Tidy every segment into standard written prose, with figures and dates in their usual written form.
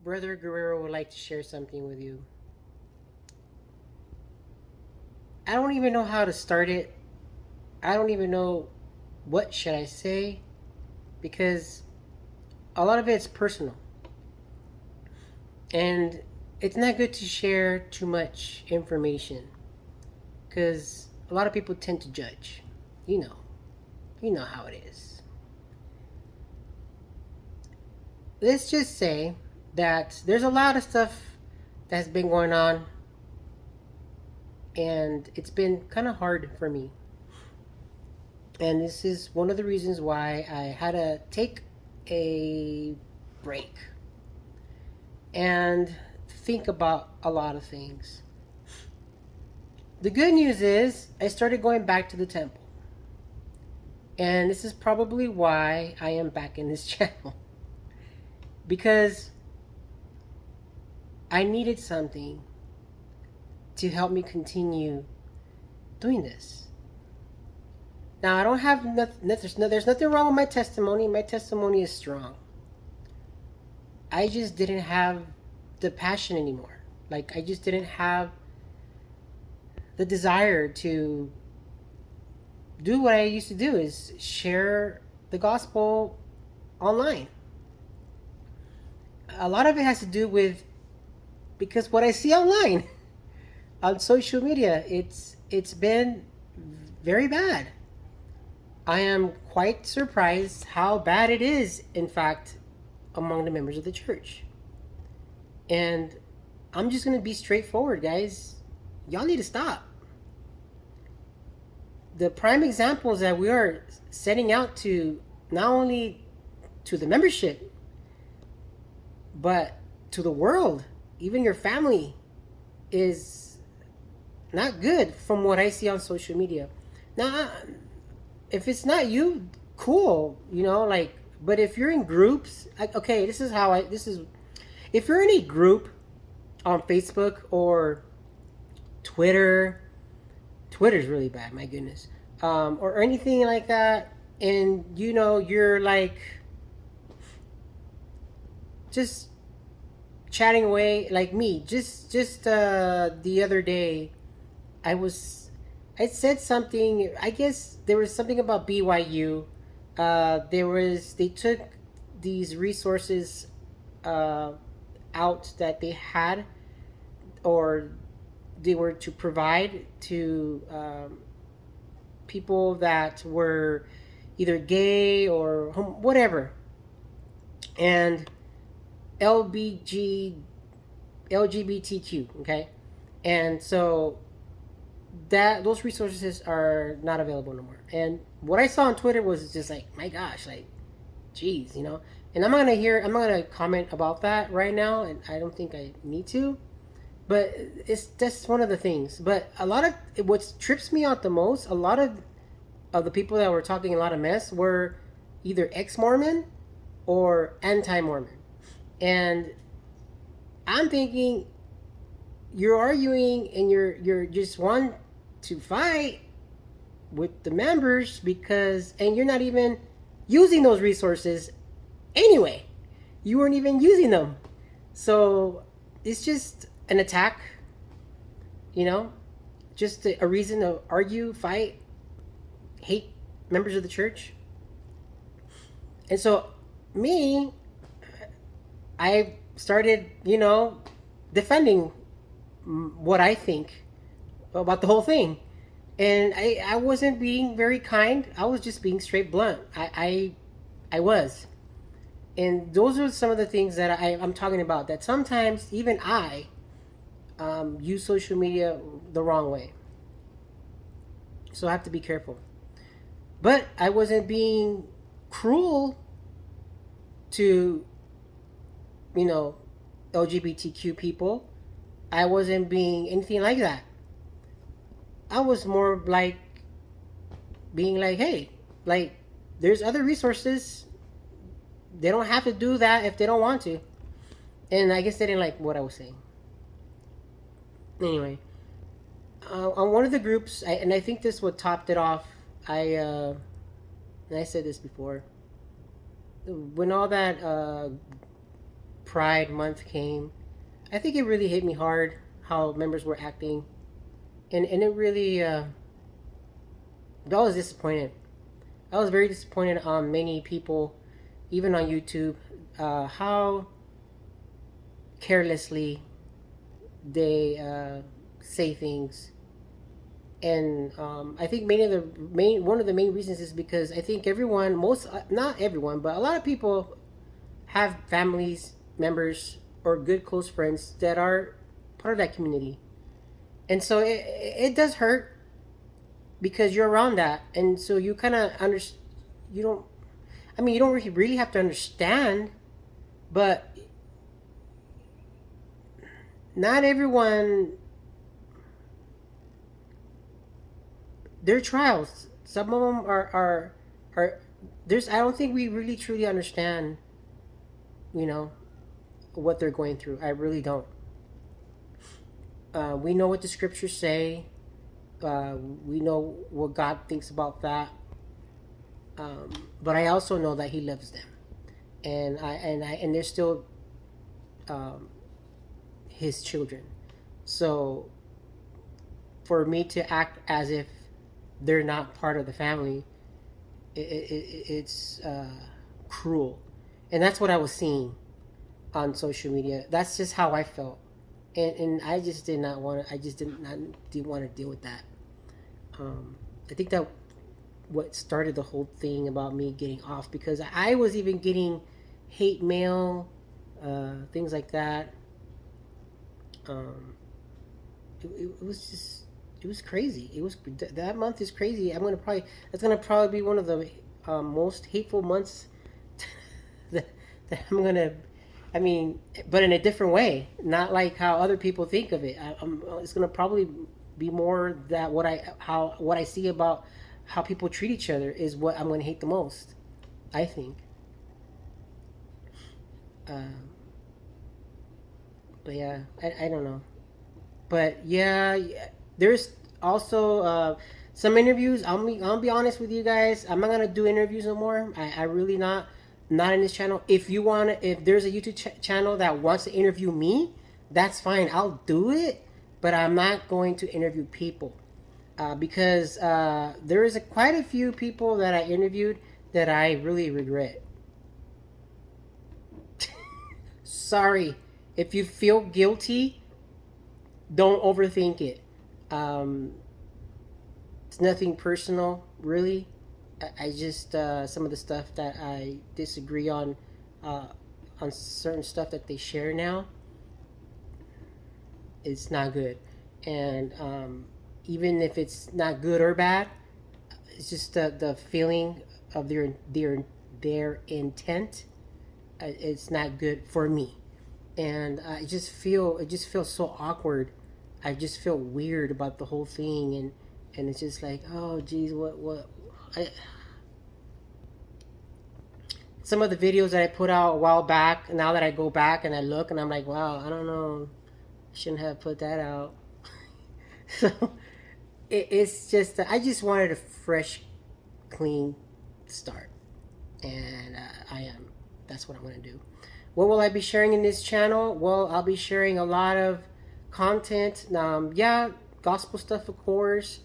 Brother Guerrero would like to share something with you. I don't even know how to start it. I don't even know what should I say because a lot of it's personal. And it's not good to share too much information because a lot of people tend to judge. You know, you know how it is. Let's just say that there's a lot of stuff that's been going on, and it's been kind of hard for me. And this is one of the reasons why I had to take a break and think about a lot of things. The good news is I started going back to the temple. And this is probably why I am back in this channel. Because I needed something to help me continue doing this. Now, I don't have nothing, there's nothing wrong with my testimony. My testimony is strong. I just didn't have the passion anymore. Like, I just didn't have the desire to do what I used to do, is share the gospel online. A lot of it has to do with because what I see online on social media, it's been very bad. I am quite surprised how bad it is, in fact, among the members of the church. And I'm just going to be straightforward, guys. Y'all need to stop. The prime examples that we are setting out to, not only to the membership, but to the world, even your family, is not good from what I see on social media. Now, if it's not you, cool, like, but if you're in groups, like, okay, if you're in a group on Facebook or Twitter, Twitter's really bad, my goodness, or anything like that, and you're like just chatting away like me. Just the other day, I said something. I guess there was something about BYU. They took these resources out that they had, or they were to provide to people that were either gay or whatever, and LBG LGBTQ. Okay, and so that those resources are not available no more. And what I saw on Twitter was just like, my gosh, like, geez, And I'm not gonna comment about that right now, and I don't think I need to. But it's just one of the things. But a lot of what trips me out the most, a lot of the people that were talking a lot of mess were either ex-Mormon or anti-Mormon, and I'm thinking you're arguing and you're just want to fight with the members and you're not even using those resources anyway. You weren't even using them. So it's just an attack, just a reason to argue, fight, hate members of the church. And so me, I started, defending what I think about the whole thing. And I wasn't being very kind. I was just being straight blunt. I was. And those are some of the things that I'm talking about, that sometimes even I use social media the wrong way. So I have to be careful. But I wasn't being cruel to, LGBTQ people. I wasn't being anything like that. I was more like being like, hey, like, there's other resources. They don't have to do that if they don't want to. And I guess they didn't like what I was saying. Anyway, on one of the groups, and I think this what topped it off. And I said this before. When all that Pride Month came, I think it really hit me hard how members were acting, and it really I was disappointed. I was very disappointed on many people, even on YouTube, how carelessly they say things. And I think one of the main reasons is because I think everyone, most not everyone, but a lot of people have families, members, or good close friends that are part of that community, and so it does hurt because you're around that, and so you kind of you don't. I mean, you don't really have to understand, but not everyone. Their trials. Some of them are there's. I don't think we really truly understand. You know what they're going through. I really don't. We know what the scriptures say. We know what God thinks about that. But I also know that He loves them, and they're still um, His children. So for me to act as if they're not part of the family, it's cruel, and that's what I was seeing on social media. That's just how I felt, and I just did not want to. I just didn't want to deal with that. I think that what started the whole thing about me getting off, because I was even getting hate mail, things like that. Um, it was just it was crazy. It was that month is crazy. That's gonna probably be one of the most hateful months that, that I'm gonna. I mean, but in a different way, not like how other people think of it. It's gonna probably be more that what I see about how people treat each other is what I'm gonna hate the most. I think. Um, but yeah, I don't know. But yeah, there's also some interviews. I'll be honest with you guys. I'm not gonna do interviews no more. I really not in this channel. If you want, if there's a YouTube channel that wants to interview me, that's fine. I'll do it. But I'm not going to interview people because there is quite a few people that I interviewed that I really regret. Sorry, if you feel guilty, don't overthink it. Um, it's nothing personal, really. I just some of the stuff that I disagree uh, on certain stuff that they share now, it's not good. And even if it's not good or bad, it's just the feeling of their intent. It's not good for me, and it just feels so awkward. I just feel weird about the whole thing, and it's just like, oh geez, what I, some of the videos that I put out a while back, now that I go back and I look and I'm like, wow, I don't know, I shouldn't have put that out. So it's just I just wanted a fresh, clean start, and I am. That's what I'm gonna do. What will I be sharing in this channel? Well, I'll be sharing a lot of content. Yeah, gospel stuff, of course,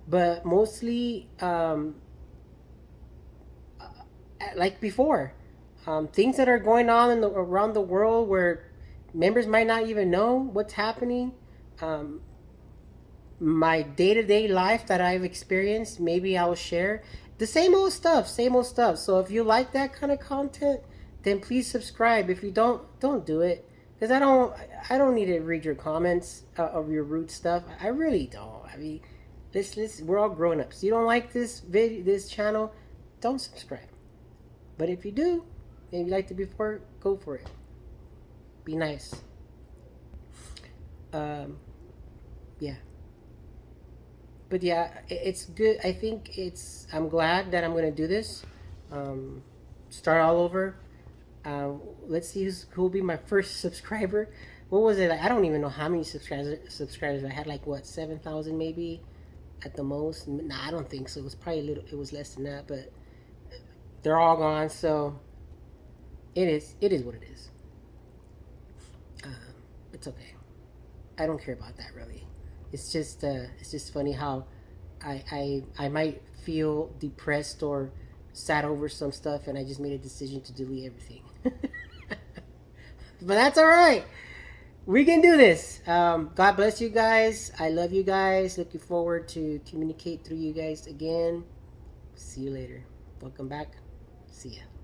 but mostly like before, things that are going on around the world where members might not even know what's happening. Um, my day to day life that I've experienced, maybe I'll share the same old stuff, same old stuff. So if you like that kind of content, then please subscribe. If you don't do it, because I don't need to read your comments of your rude stuff. I really don't. I mean, this we're all grown ups. You don't like this channel, don't subscribe. But if you do, and you like to be for it, go for it. Be nice. Um, yeah. But yeah, it's good. I think I'm glad that I'm gonna do this. Um, Start all over. Let's see who'll be my first subscriber. What was it? Like, I don't even know how many subscribers I had. Like what, 7,000 maybe, at the most. Nah, I don't think so. It was probably a little. It was less than that. But they're all gone. So it is what it is. It's okay. I don't care about that really. It's just funny how I might feel depressed or sad over some stuff, and I just made a decision to delete everything. But that's all right. We can do this. God bless you guys. I love you guys. Looking forward to communicate through you guys again. See you later. Welcome back. See ya.